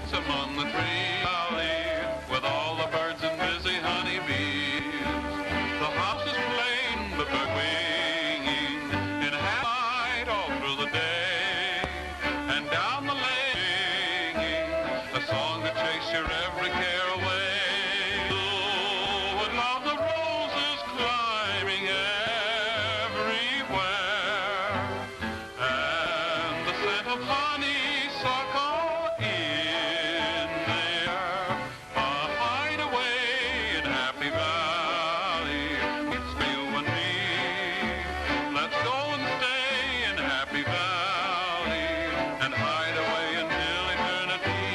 waits among the trees, with all the birds and busy honeybees. The house is plain, but they're winging in half light all through the day. And down the lane, singing a song to chase your every care away. Who would love the roses climbing everywhere, and the scent of honeysuckle in the air? A hideaway in Happy Valley, it's you and me. Let's go and stay in Happy Valley and hide away until eternity.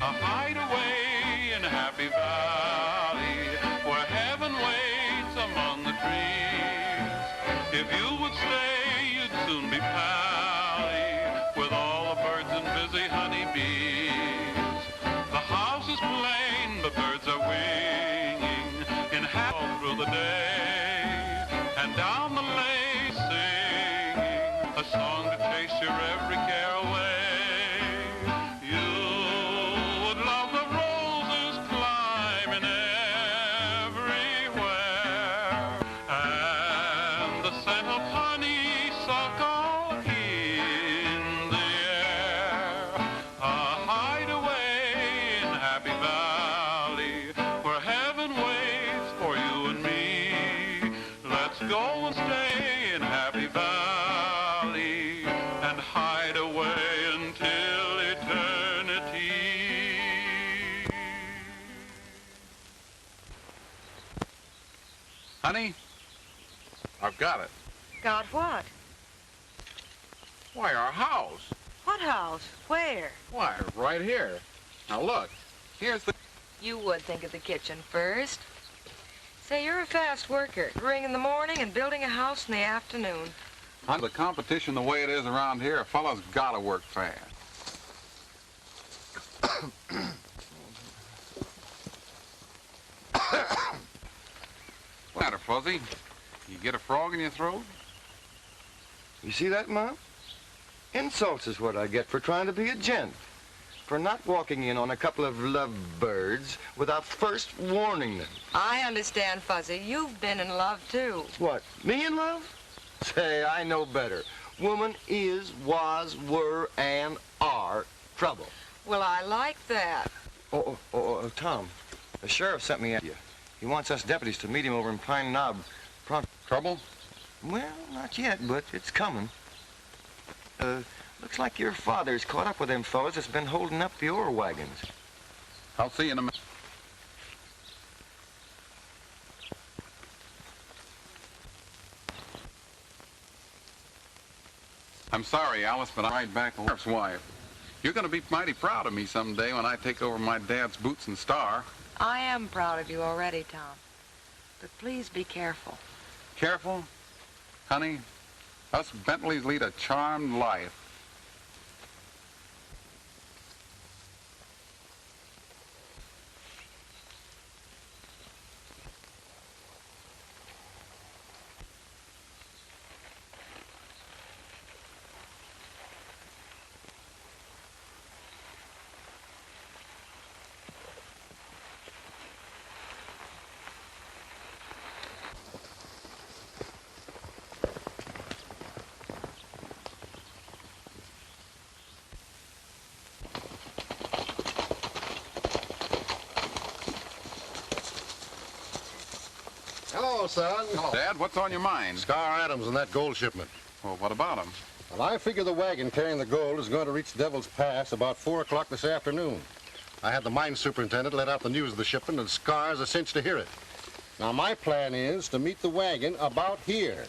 A hideaway in Happy Valley, where heaven waits among the trees. If you would stay, you'd soon be pally with all the birds and busy honeybees. The house is plain, but birds are winging in half all through the day. And down the lane singing a song to chase your every care away. You would love the roses climbing everywhere, and the scent of honeysuckle in the air. A hideaway in Happy Valley, where heaven waits for you and me. Let's go and stay in Happy Valley and hide away until eternity. Honey, I've got it. Got what? Why, our house. What house? Where? Why, right here. Now look, here's the... You would think of the kitchen first. Say, you're a fast worker. Brewing in the morning and building a house in the afternoon. Honey, the competition the way it is around here, a fellow's gotta work fast. What's the matter, Fuzzy? You get a frog in your throat? You see that, Ma? Insults is what I get for trying to be a gent. For not walking in on a couple of lovebirds without first warning them. I understand, Fuzzy. You've been in love, too. What, me in love? Say, I know better. Woman is, was, were, and are trouble. Well, I like that. Tom, the sheriff sent me at you. He wants us deputies to meet him over in Pine Knob. Trouble? Well, not yet, but it's coming. Looks like your father's caught up with them fellas that's been holding up the ore wagons. I'll see you in a minute. I'm sorry, Alice, but I'm right back to Sheriff's wife. You're going to be mighty proud of me someday when I take over my dad's boots and star. I am proud of you already, Tom. But please be careful. Careful? Honey, us Bentleys lead a charmed life. Hello, son. Hello. Dad, what's on your mind? Scar Adams and that gold shipment. Well, what about him? Well, I figure the wagon carrying the gold is going to reach Devil's Pass about 4 o'clock this afternoon. I had the mine superintendent let out the news of the shipment, and Scar's a cinch to hear it. Now, my plan is to meet the wagon about here.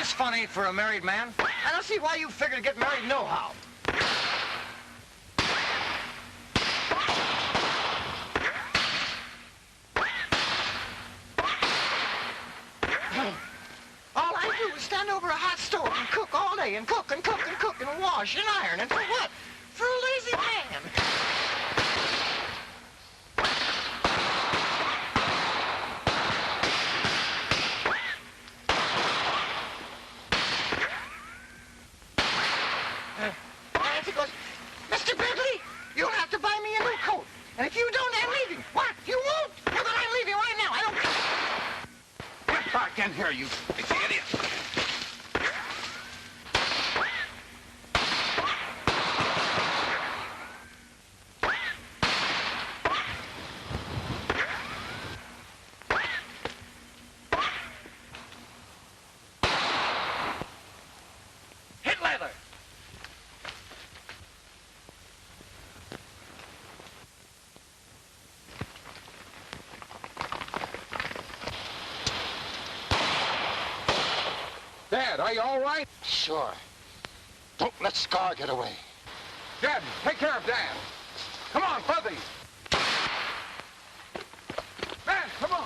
this funny for a married man? I don't see why you figure to get married nohow. All I do is stand over a hot stove and cook all day and cook and cook and cook and wash and iron. And for what? For a lazy man. Nancy goes, Mr. Bentley, you'll have to buy me a new coat. And if you don't, I'm leaving. What? You won't? Well, then I'm leaving right now. I don't care. Get back in here, you crazy idiot. Hit leather. Dad, are you all right? Sure. Don't let Scar get away. Dad, take care of Dad. Come on, Fuzzy. Man, come on.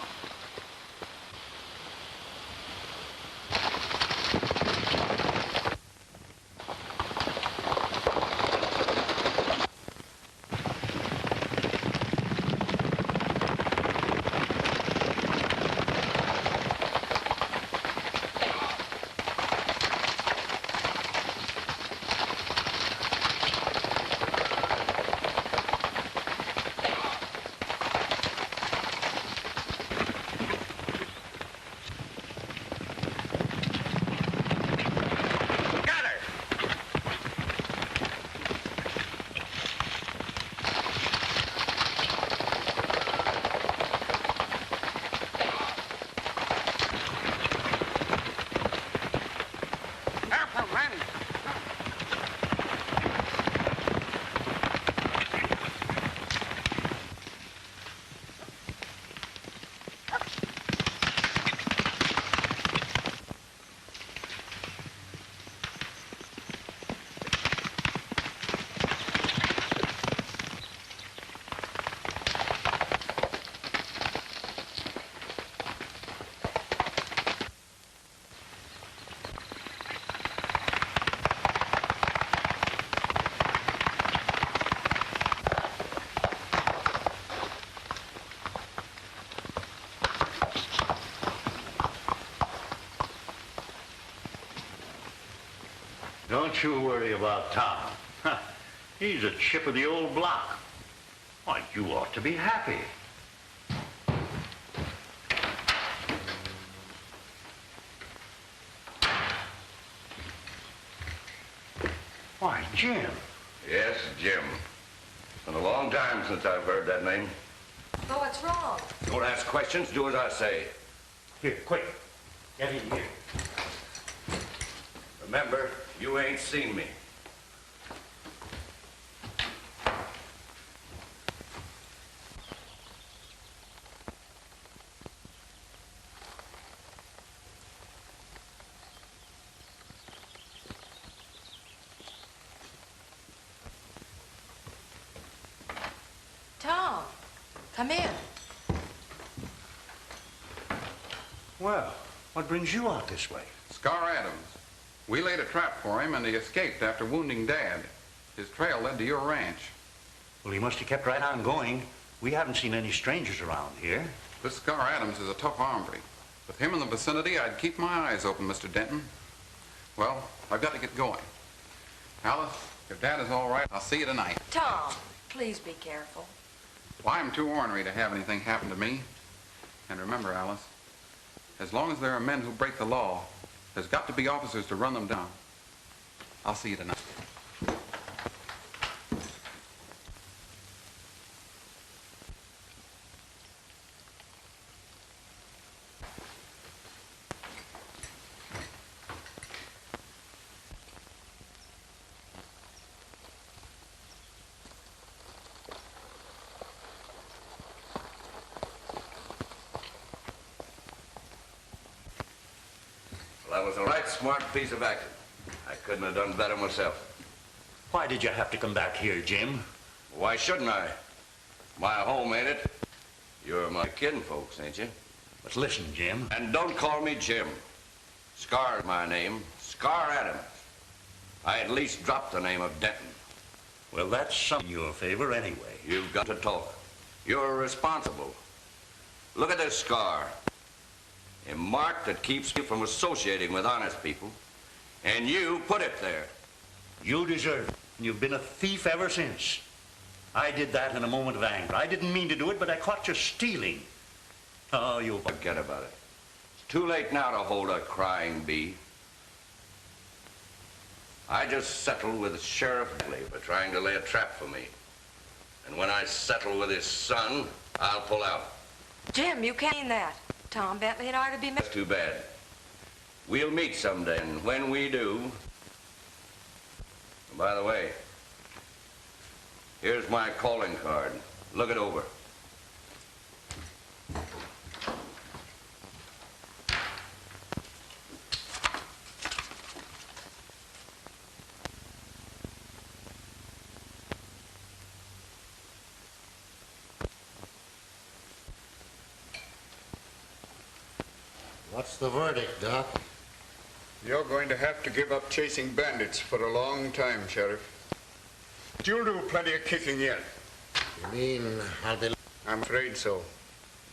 Don't you worry about Tom. Huh. He's a chip of the old block. Why, you ought to be happy. Why, Jim. Yes, Jim. It's been a long time since I've heard that name. Oh, what's wrong? Don't ask questions, do as I say. Here, quick. Get in here. Remember, you ain't seen me. Tom, come in. Well, what brings you out this way? Scar Adams. We laid a trap for him and he escaped after wounding Dad. His trail led to your ranch. Well, he must have kept right on going. We haven't seen any strangers around here. This Scar Adams is a tough hombre. With him in the vicinity, I'd keep my eyes open, Mr. Denton. Well, I've got to get going. Alice, if Dad is all right, I'll see you tonight. Tom, please be careful. Well, I'm too ornery to have anything happen to me. And remember, Alice, as long as there are men who break the law, there's got to be officers to run them down. I'll see you tonight. Well, that was a right smart piece of acting. I couldn't have done better myself. Why did you have to come back here, Jim? Why shouldn't I? My home, ain't it? You're my kinfolks, ain't you? But listen, Jim. And don't call me Jim. Scar's my name. Scar Adams. I at least dropped the name of Denton. Well, that's something in your favor anyway. You've got to talk. You're responsible. Look at this scar. A mark that keeps you from associating with honest people. And you put it there. You deserve it. You've been a thief ever since. I did that in a moment of anger. I didn't mean to do it, but I caught you stealing. Oh, you... Forget about it. It's too late now to hold a crying bee. I just settled with Sheriff Bentley for trying to lay a trap for me. And when I settle with his son, I'll pull out. Jim, you can't mean that. Tom Bentley and I are to be married. That's too bad. We'll meet someday, and when we do... By the way, here's my calling card. Look it over. What's the verdict, Doc? You're going to have to give up chasing bandits for a long time, Sheriff. But you'll do plenty of kicking yet. You mean I'll be... I'm afraid so.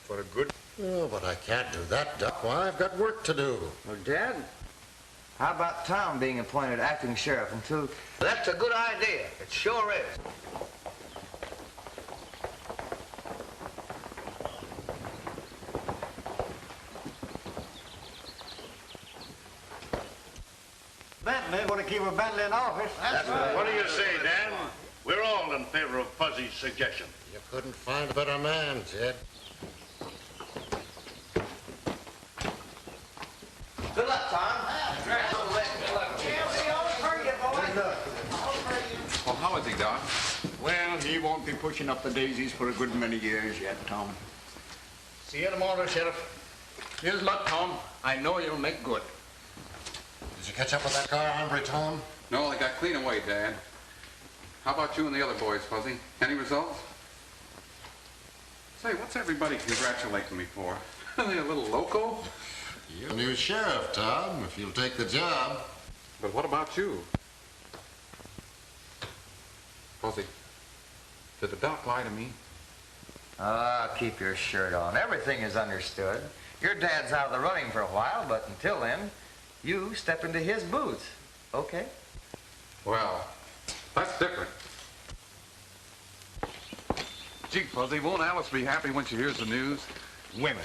For a good... Oh, but I can't do that, Doc. Why, I've got work to do. Well, Dad, how about Tom being appointed acting sheriff until... That's a good idea. It sure is. Bentley, want to keep a Bentley in office. That's right. What do you say, Dan? We're all in favor of Fuzzy's suggestion. You couldn't find a better man, Jed. Good luck, Tom. Well, how is he, Doc? Well, he won't be pushing up the daisies for a good many years yet, Tom. See you tomorrow, Sheriff. Here's luck, Tom. I know you'll make good. Did you catch up with that car, hombre, Tom? No, they got clean away, Dad. How about you and the other boys, Fuzzy? Any results? Say, what's everybody congratulating me for? Are they a little loco? You're the new sheriff, Tom, if you'll take the job. But what about you? Fuzzy, did the doc lie to me? Ah, keep your shirt on. Everything is understood. Your dad's out of the running for a while, but until then, you step into his boots, okay? Well, that's different. Gee, Fuzzy, won't Alice be happy when she hears the news? Women.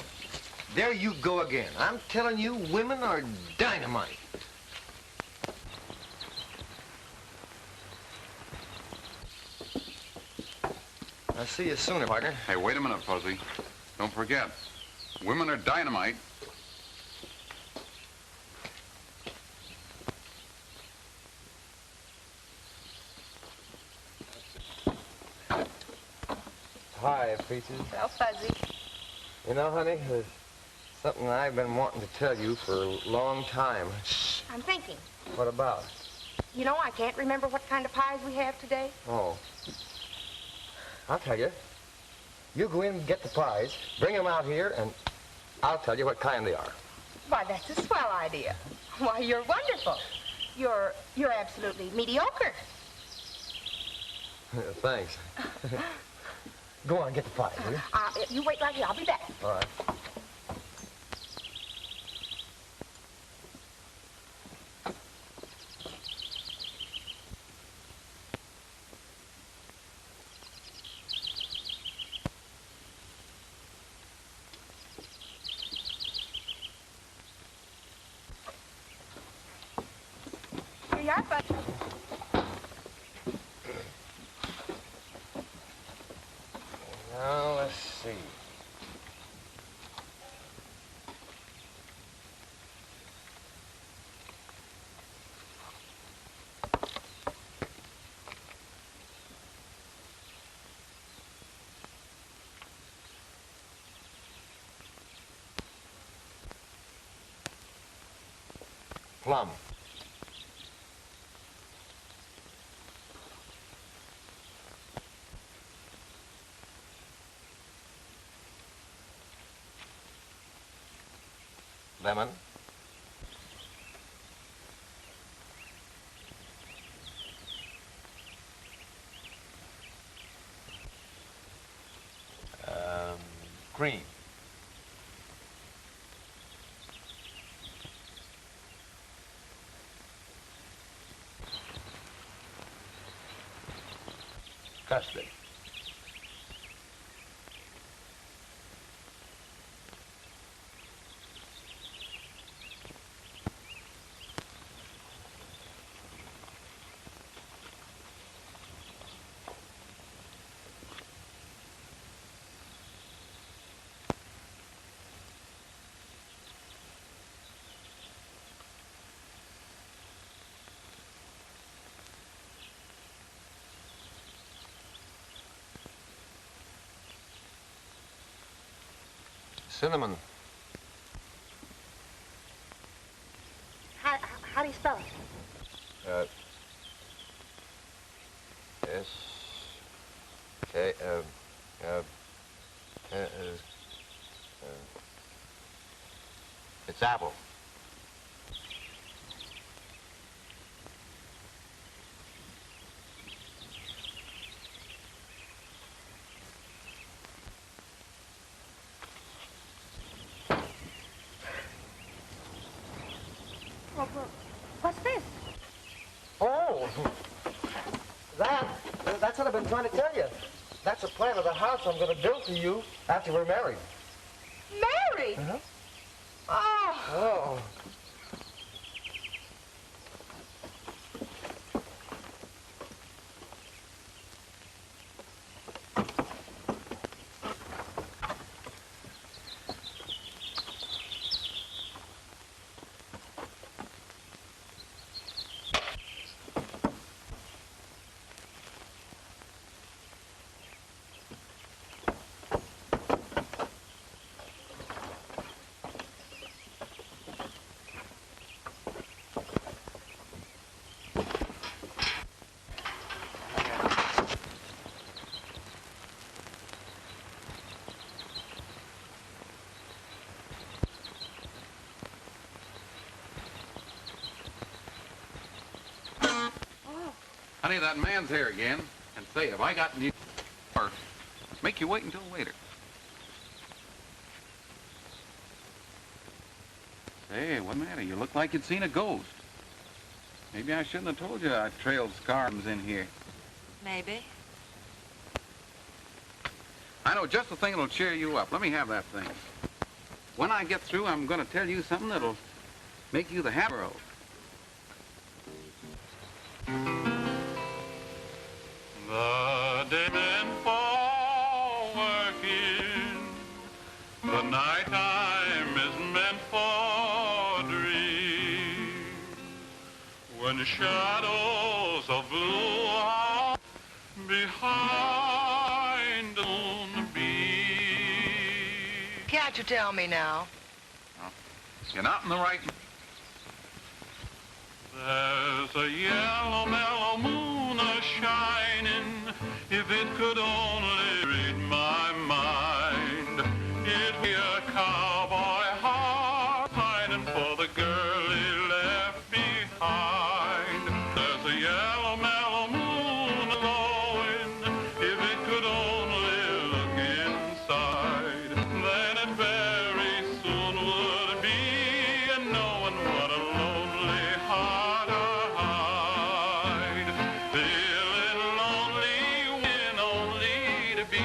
There you go again. I'm telling you, women are dynamite. I'll see you sooner, partner. Hey, wait a minute, Fuzzy. Don't forget, women are dynamite. Hi, Peaches. Well, Fuzzy. You know, honey, there's something I've been wanting to tell you for a long time. I'm thinking. What about? You know, I can't remember what kind of pies we have today. Oh. I'll tell you. You go in and get the pies, bring them out here, and I'll tell you what kind they are. Why, that's a swell idea. Why, you're wonderful. You're absolutely mediocre. Thanks. Go on, get the pies, will you? You wait right here. I'll be back. All right. Here you are, Fuzzy. Now, let's see. plum. Lemon. Cream. Custard. Cinnamon. How do you spell it? S. K. It's apple. What's this? Oh, that's what I've been trying to tell you. That's a plan of the house I'm going to build for you after we're married. Married? Uh-huh. Oh. Oh. Honey, that man's here again. And say, have I got any or make you wait until later? Say, what's the matter? You look like you'd seen a ghost. Maybe I shouldn't have told you I trailed scars in here. Maybe. I know just the thing that'll cheer you up. Let me have that thing. When I get through, I'm going to tell you something that'll make you the happier of. The day meant for working, the nighttime is meant for dreams. When shadows of blue are behind the moonbeam. Can't you tell me now? You're not in the right... There's a yellow mellow moon a-shining. If it could only read my mind, it'd be a cowboy heart pining for the girl he left behind. There's a yellow mellow moon glowing. If it could only look inside, then it very soon would be knowing what a lonely heart I hide. Feeling lonely when only to be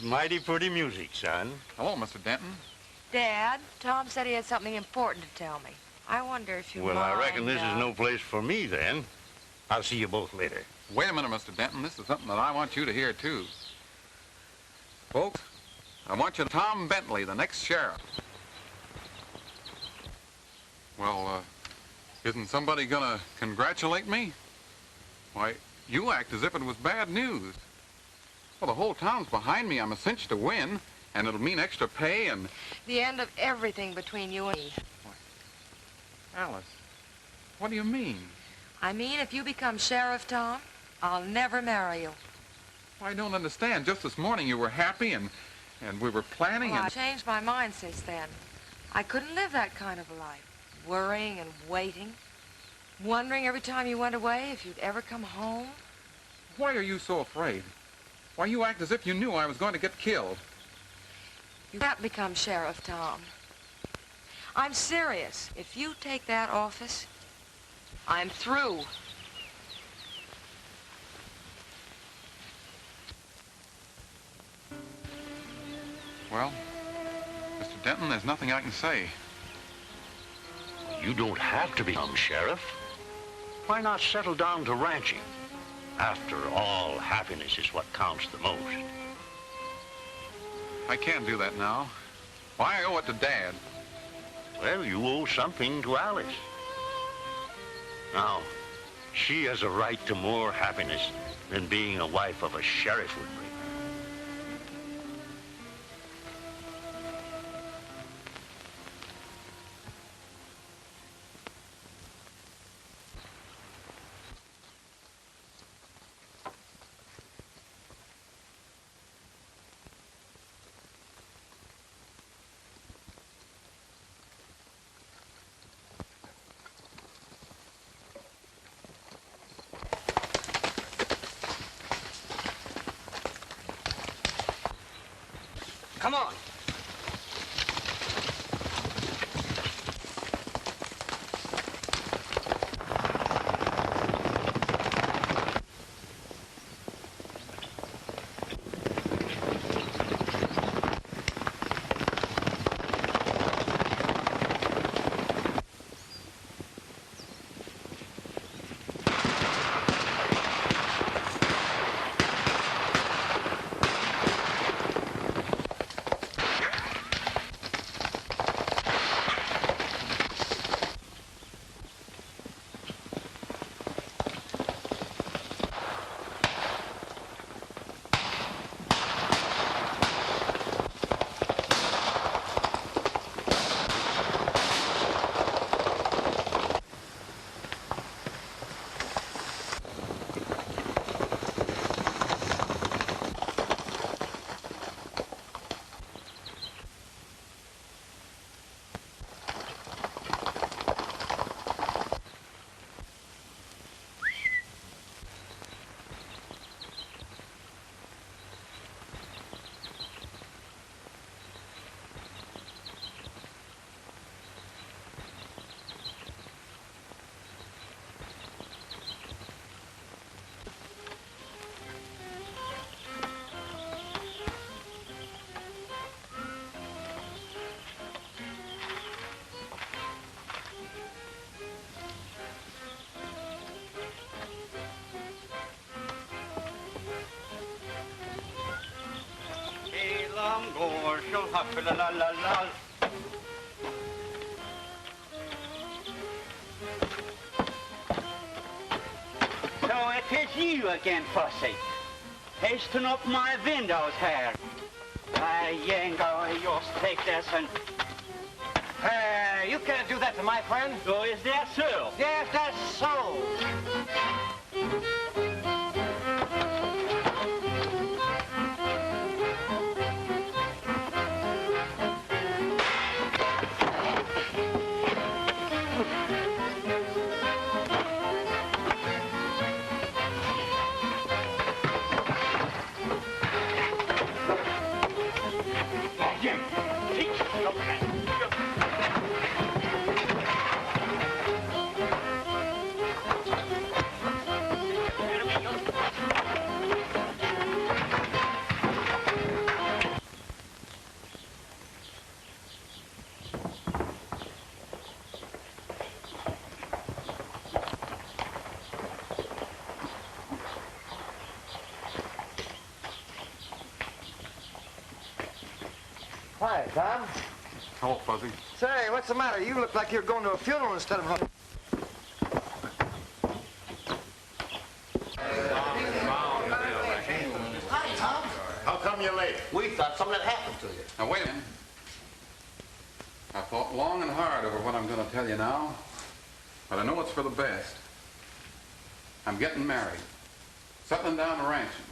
mighty pretty music, son. Hello, Mr. Denton. Dad, Tom said he had something important to tell me. I wonder if you Well, mind, I reckon this is no place for me, then. I'll see you both later. Wait a minute, Mr. Denton. This is something that I want you to hear, too. Folks, I want you to Tom Bentley, the next sheriff. Well, isn't somebody gonna congratulate me? Why, you act as if it was bad news. Well, the whole town's behind me. I'm a cinch to win, and it'll mean extra pay and... The end of everything between you and me. Alice, what do you mean? I mean, if you become sheriff, Tom, I'll never marry you. I don't understand. Just this morning you were happy and we were planning Well, and... I've changed my mind since then. I couldn't live that kind of a life. Worrying and waiting. Wondering every time you went away if you'd ever come home. Why are you so afraid? Why, you act as if you knew I was going to get killed. You can't become sheriff, Tom. I'm serious. If you take that office, I'm through. Well, Mr. Denton, there's nothing I can say. You don't have to become sheriff. Why not settle down to ranching? After all, happiness is what counts the most. I can't do that now. Why, I owe it to Dad. Well, you owe something to Alice. Now, she has a right to more happiness than being a wife of a sheriff would bring. Come on. So it is you again, Fussy. Hasting up my windows here. Yango, you'll take this and... Hey, you can't do that to my friend. Oh, is that so? Yes, that's so. Hi, Tom. Hello, Fuzzy. Say, what's the matter? You look like you're going to a funeral instead of... Hi, Tom. How come you're late? We thought something had happened to you. Now, wait a minute. I thought long and hard over what I'm going to tell you now, but I know it's for the best. I'm getting married, settling down and ranching.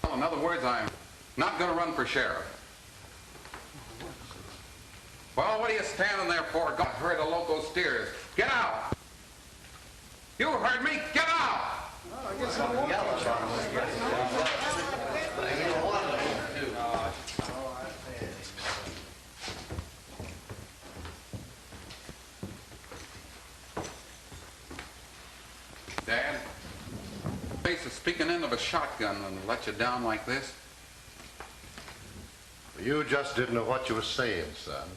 Well, in other words, I'm not going to run for sheriff. Well, what are you standing there for? Go herd of local steers. Get out! You heard me. Get out! Dad, face of speaking end of a shotgun and let you down like this. You just didn't know what you were saying, son.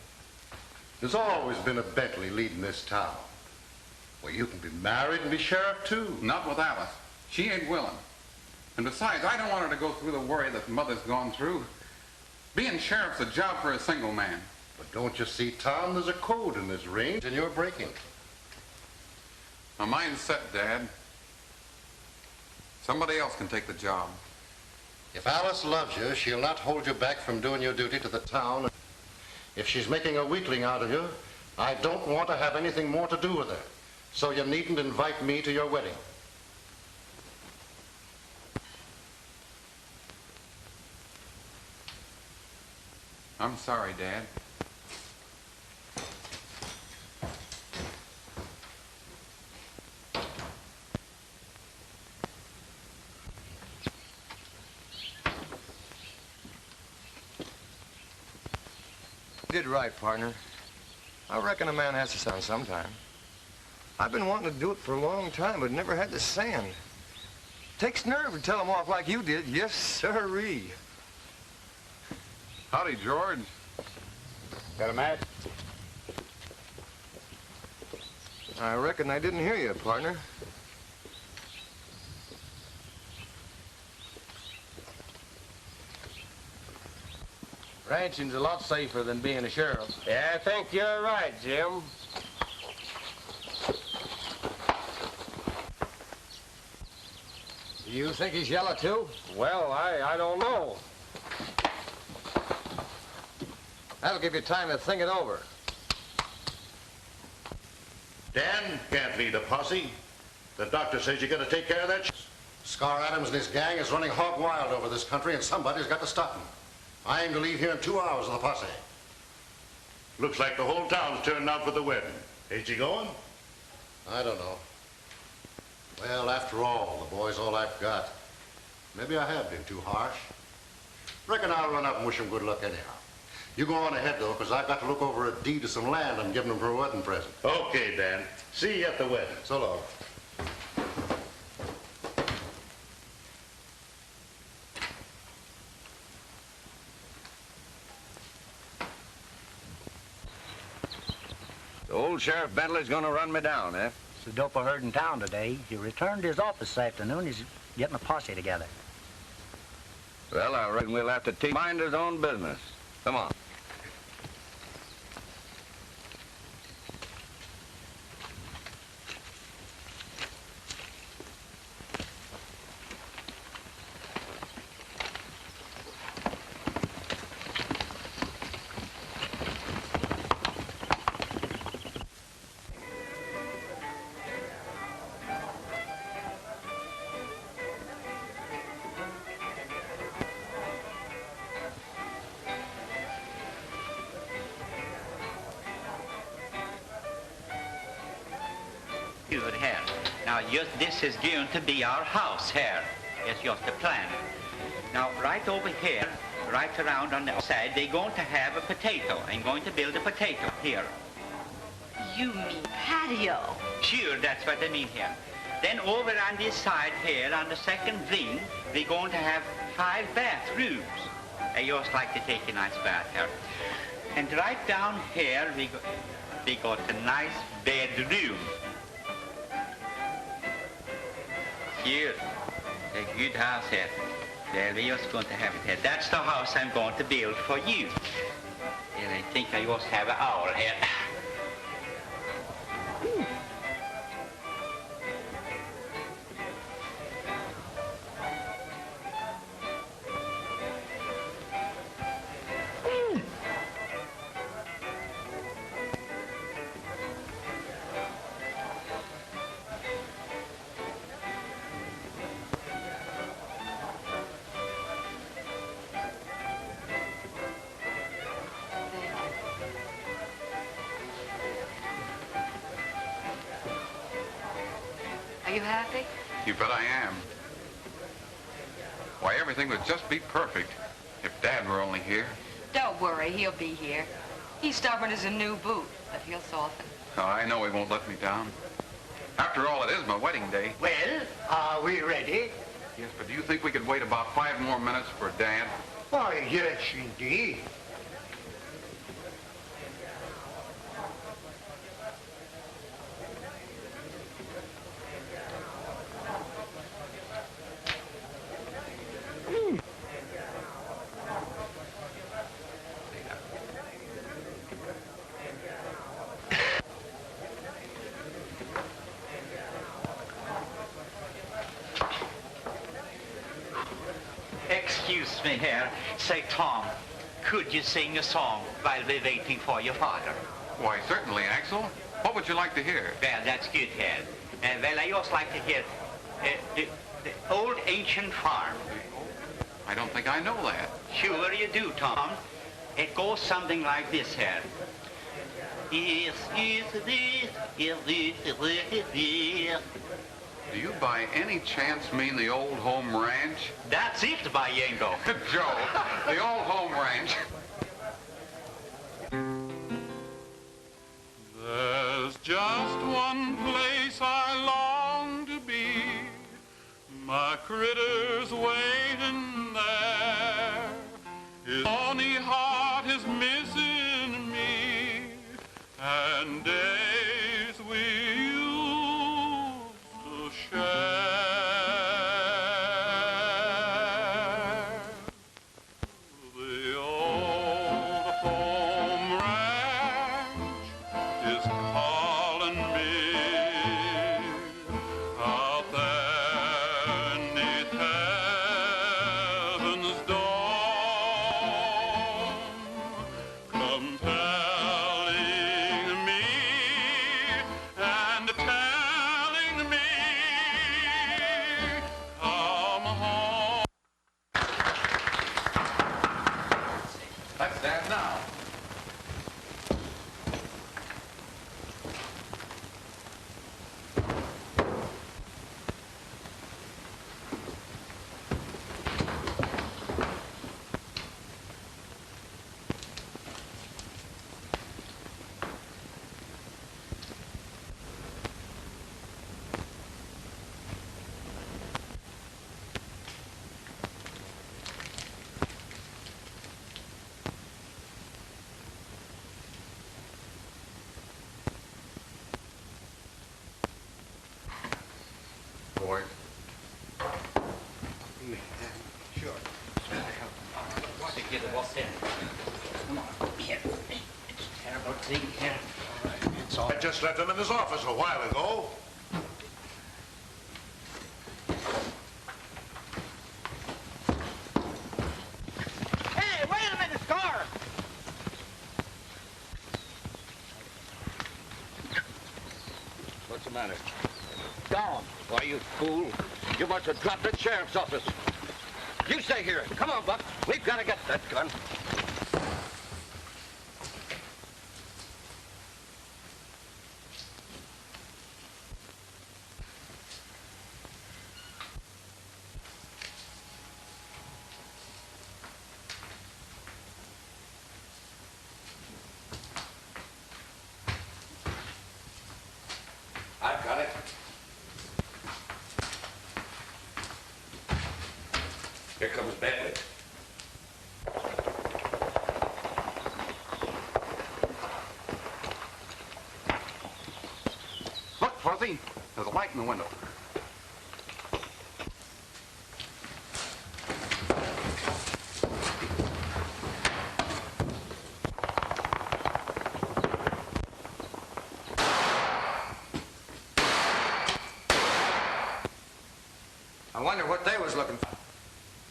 There's always been a Bentley leading this town. Well, you can be married and be sheriff, too. Not with Alice. She ain't willing. And besides, I don't want her to go through the worry that Mother's gone through. Being sheriff's a job for a single man. But don't you see, Tom, there's a code in this range, and you're breaking it. My mind's set, Dad. Somebody else can take the job. If Alice loves you, she'll not hold you back from doing your duty to the town. If she's making a weakling out of you, I don't want to have anything more to do with her. So you needn't invite me to your wedding. I'm sorry, Dad. You did right, partner. I reckon a man has to sound sometime. I've been wanting to do it for a long time, but never had the sand. Takes nerve to tell him off like you did. Yes, sirree. Howdy, George. Got a match? I reckon I didn't hear you, partner. Ranching's a lot safer than being a sheriff. Yeah, I think you're right, Jim. You think he's yellow, too? Well, I don't know. That'll give you time to think it over. Dan can't lead a posse. The doctor says you got to take care of that. Scar Adams and his gang is running hog wild over this country, and somebody's got to stop him. I aim to leave here in 2 hours with the posse. Looks like the whole town's turning out for the wedding. Is he going? I don't know. Well, after all, the boy's all I've got. Maybe I have been too harsh. Reckon I'll run up and wish him good luck anyhow. You go on ahead, though, because I've got to look over a deed to some land I'm giving him for a wedding present. Okay, Dan. See you at the wedding. So long. The old Sheriff Bentley's gonna run me down, eh? The dope I heard in town today. He returned to his office this afternoon. He's getting a posse together. Well, I reckon we'll have to teach him to mind his own business. Come on. Good here. Now, just this is going to be our house here. It's just a plan. Now, right over here, right around on the outside, they're going to have a potato. I'm going to build a potato here. You mean patio? Sure, that's what I mean here. Then over on this side here, on the second ring, we're going to have 5 bathrooms. I just like to take a nice bath here. And right down here, we got a nice bedroom. Here, a good house here. There, we're just going to have it here. That's the house I'm going to build for you. And I think I also have an owl here. Are you happy? You bet I am. Why, everything would just be perfect if Dad were only here. Don't worry, he'll be here. He's stubborn as a new boot, but he'll soften. Oh, I know he won't let me down. After all, it is my wedding day. Well, are we ready? Yes, but do you think we could wait about 5 more minutes for Dad? Why, yes, indeed. Excuse me here. Say, Tom, could you sing a song while we're waiting for your father? Why, certainly, Axel. What would you like to hear? Well, that's good, here. Well, I also like to hear the old ancient farm. I don't think I know that. Sure you do, Tom. It goes something like this here. Is this. Do you by any chance mean the old home ranch? That's it, by Yango. Joe, the old home ranch. There's just one place I long to be. My critters waiting there. His only heart is missing me. And days we used to share. The old home ranch is calling me out there neath heaven's dome, compelling me and telling me, come home. That's Dad now. Boys. Sure. To get it walked in. Come on, here. Terrible thing here. I just left him in his office a while ago. Hey, wait a minute, Scar! What's the matter? Gone. Why, you fool. You must have dropped at sheriff's office. You stay here. Come on, Buck. We've got to get that gun. I've got it. Here comes Bentley. Look, Fuzzy, there's a light in the window. I wonder what they was looking for.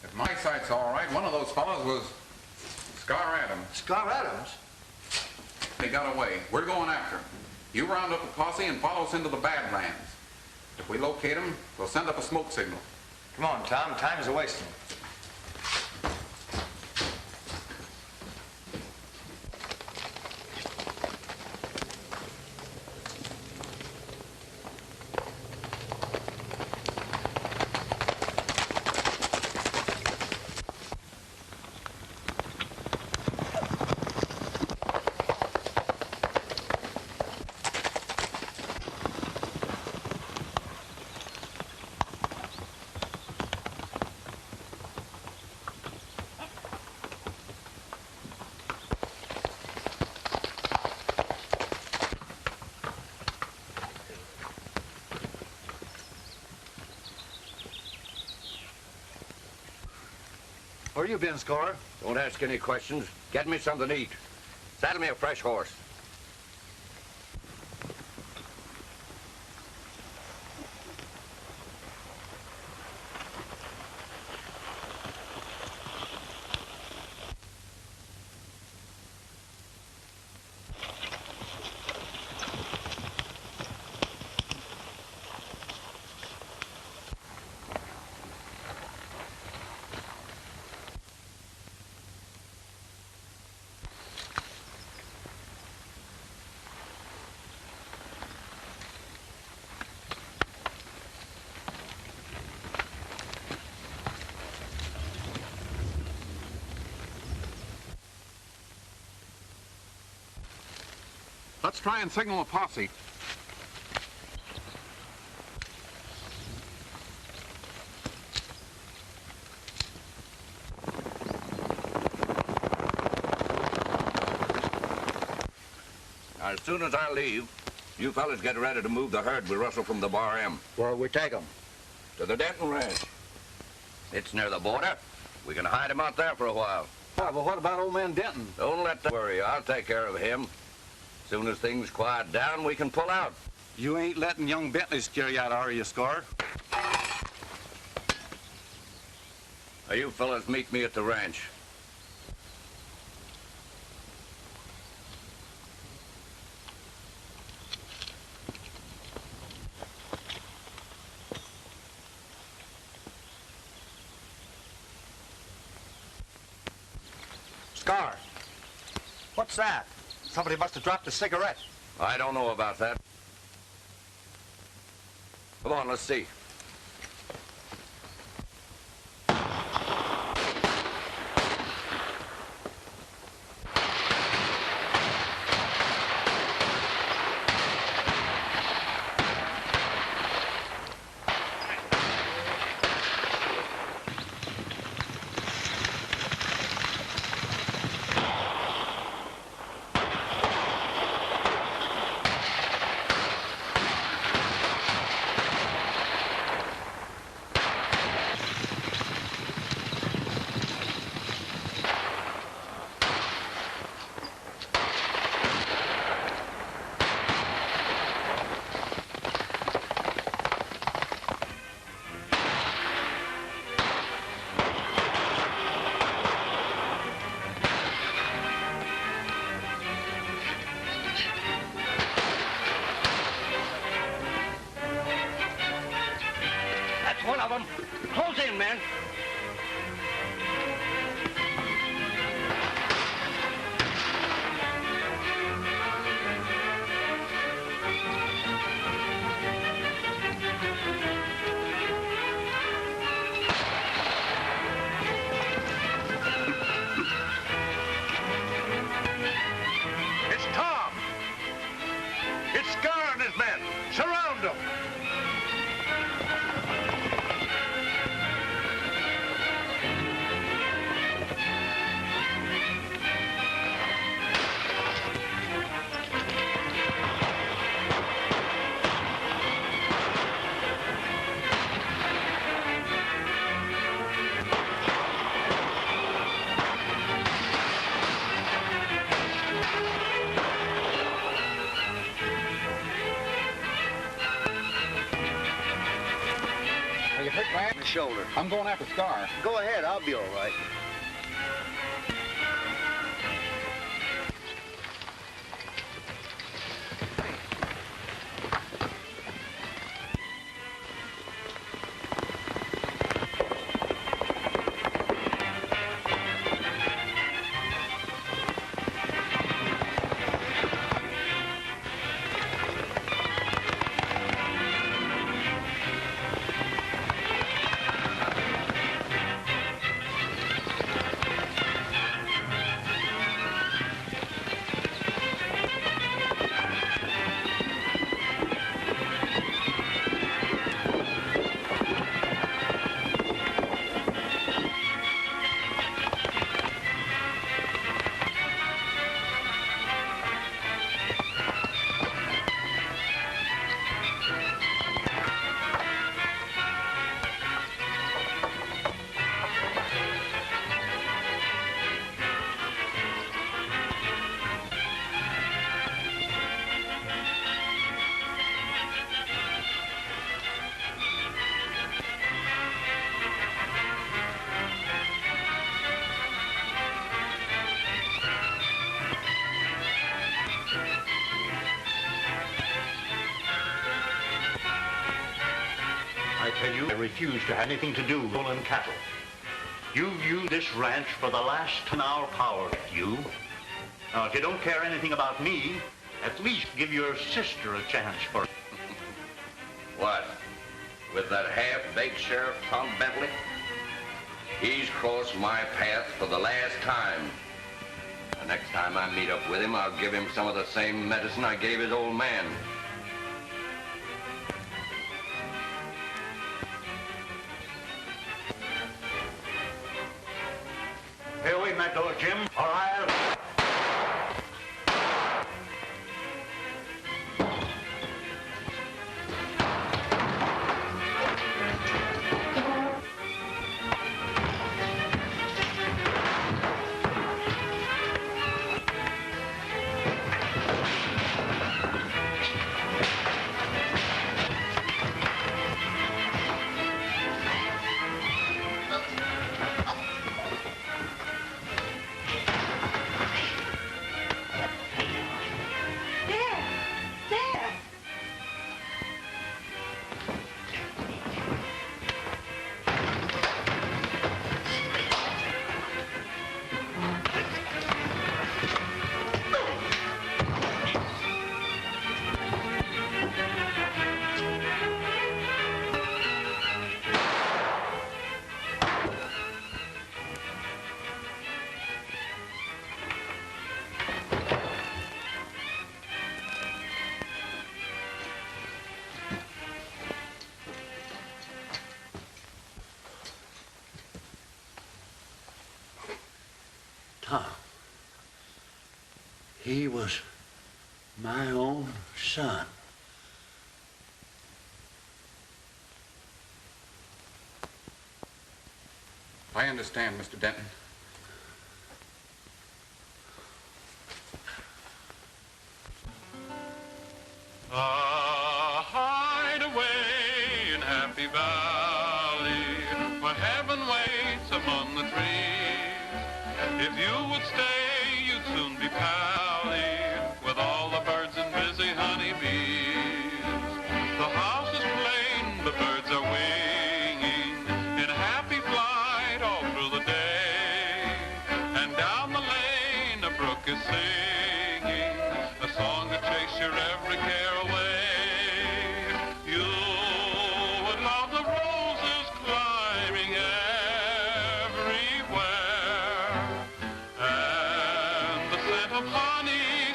If my sight's all right, one of those fellows was Scar Adams. Scar Adams? He got away. We're going after him. You round up the posse and follow us into the Badlands. If we locate him, we'll send up a smoke signal. Come on, Tom. Time's a-wasting. Where you been, Scar? Don't ask any questions. Get me something to eat. Saddle me a fresh horse. Let's try and signal a posse. As soon as I leave, you fellas get ready to move the herd we rustle from the Bar M. Where'll we take 'em? To the Denton Ranch. It's near the border. We can hide him out there for a while. Ah, but what about old man Denton? Don't let that worry you. I'll take care of him. Soon as things quiet down, we can pull out. You ain't letting young Bentley scare you out, are you, Scar? Now, you fellas meet me at the ranch. Scar, what's that? Somebody must have dropped a cigarette. I don't know about that. Come on, let's see. One of them. Close in, men. It's Tom. It's Scar and his men. Surround them. hurt, man? In the shoulder. I'm going after Scar. Go ahead, I'll be all right. I tell you, I refuse to have anything to do with stolen cattle. You've used this ranch for the last 10 hour power, you. Now, if you don't care anything about me, at least give your sister a chance for it. What? With that half-baked Sheriff Tom Bentley? He's crossed my path for the last time. The next time I meet up with him, I'll give him some of the same medicine I gave his old man. Here, wait, Matt Door, Jim, or I'll... Tom. He was my own son. I understand, Mr. Denton. A hideaway in Happy Valley, where heaven waits among the trees. If you would stay, you'd soon be pally with all the birds and busy honeybees. The house is plain, the birds are winging in happy flight all through the day. And down the lane a brook is singing a song to chase your every care away. You would love the roses climbing everywhere, and the scent of honey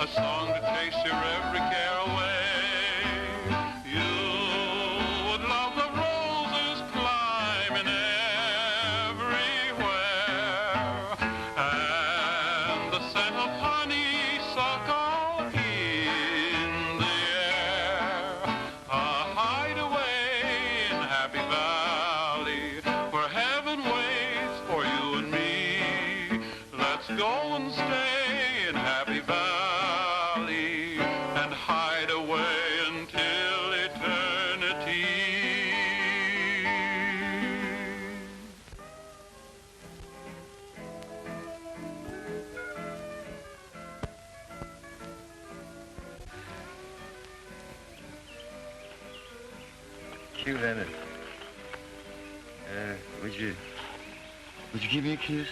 a song to chase your every care away. You would love the roses climbing everywhere, and the scent of honeysuckle in the air, a hideaway in Happy Valley, where heaven waits for you and me. Let's go and stay in Happy Valley and hide away until eternity. Cute, isn't it? Would you give me a kiss?